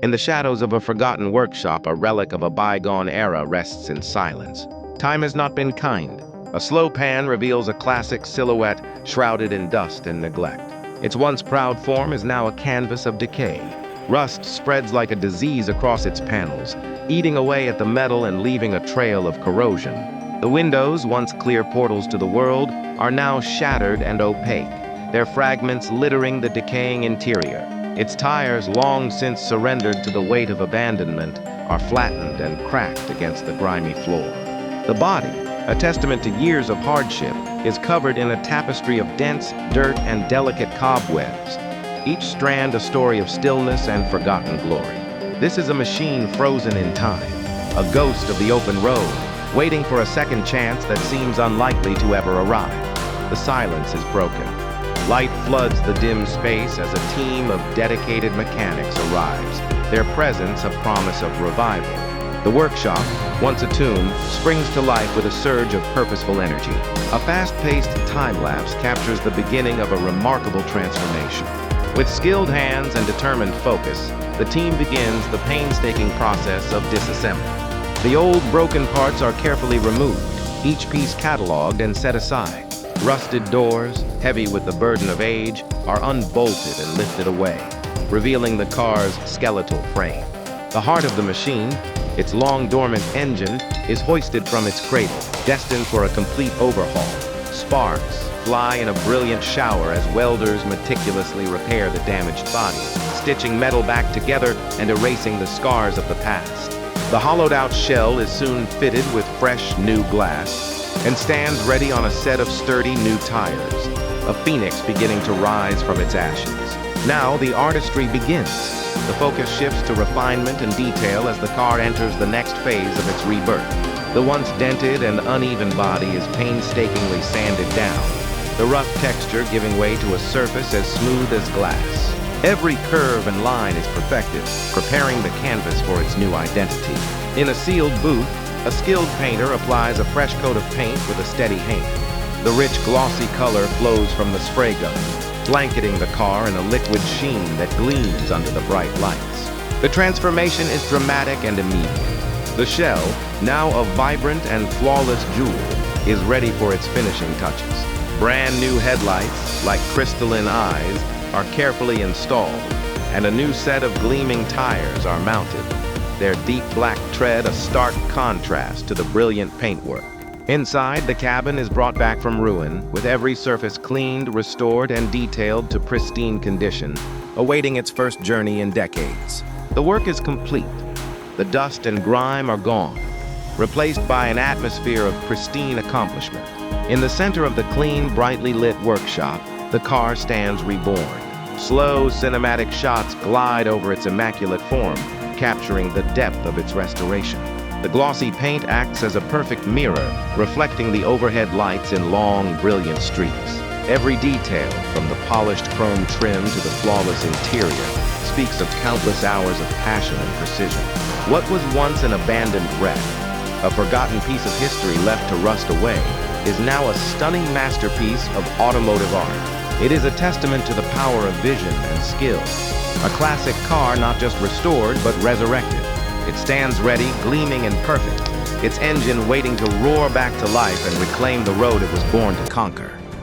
In the shadows of a forgotten workshop, a relic of a bygone era rests in silence. Time has not been kind. A slow pan reveals a classic silhouette shrouded in dust and neglect. Its once proud form is now a canvas of decay. Rust spreads like a disease across its panels, eating away at the metal and leaving a trail of corrosion. The windows, once clear portals to the world, are now shattered and opaque, their fragments littering the decaying interior. Its tires, long since surrendered to the weight of abandonment, are flattened and cracked against the grimy floor. The body, a testament to years of hardship, is covered in a tapestry of dense dirt and delicate cobwebs, each strand a story of stillness and forgotten glory. This is a machine frozen in time, a ghost of the open road, waiting for a second chance that seems unlikely to ever arrive. The silence is broken. Light floods the dim space as a team of dedicated mechanics arrives, their presence a promise of revival. The workshop, once a tomb, springs to life with a surge of purposeful energy. A fast-paced time-lapse captures the beginning of a remarkable transformation. With skilled hands and determined focus, the team begins the painstaking process of disassembly. The old broken parts are carefully removed, each piece cataloged and set aside. Rusted doors, heavy with the burden of age, are unbolted and lifted away, revealing the car's skeletal frame. The heart of the machine, its long dormant engine, is hoisted from its cradle, destined for a complete overhaul. Sparks fly in a brilliant shower as welders meticulously repair the damaged body, stitching metal back together and erasing the scars of the past. The hollowed-out shell is soon fitted with fresh new glass and stands ready on a set of sturdy new tires, a phoenix beginning to rise from its ashes. Now the artistry begins. The focus shifts to refinement and detail as the car enters the next phase of its rebirth. The once dented and uneven body is painstakingly sanded down, the rough texture giving way to a surface as smooth as glass. Every curve and line is perfected, preparing the canvas for its new identity. In a sealed booth, a skilled painter applies a fresh coat of paint with a steady hand. The rich, glossy color flows from the spray gun, blanketing the car in a liquid sheen that gleams under the bright lights. The transformation is dramatic and immediate. The shell, now a vibrant and flawless jewel, is ready for its finishing touches. Brand new headlights, like crystalline eyes, are carefully installed, and a new set of gleaming tires are mounted, their deep black tread a stark contrast to the brilliant paintwork. Inside, the cabin is brought back from ruin, with every surface cleaned, restored, and detailed to pristine condition, awaiting its first journey in decades. The work is complete. The dust and grime are gone, replaced by an atmosphere of pristine accomplishment. In the center of the clean, brightly lit workshop, the car stands reborn. Slow, cinematic shots glide over its immaculate form, capturing the depth of its restoration. The glossy paint acts as a perfect mirror, reflecting the overhead lights in long, brilliant streaks. Every detail, from the polished chrome trim to the flawless interior, speaks of countless hours of passion and precision. What was once an abandoned wreck, a forgotten piece of history left to rust away, is now a stunning masterpiece of automotive art. It is a testament to the power of vision and skill. A classic car not just restored, but resurrected. It stands ready, gleaming and perfect, its engine waiting to roar back to life and reclaim the road it was born to conquer.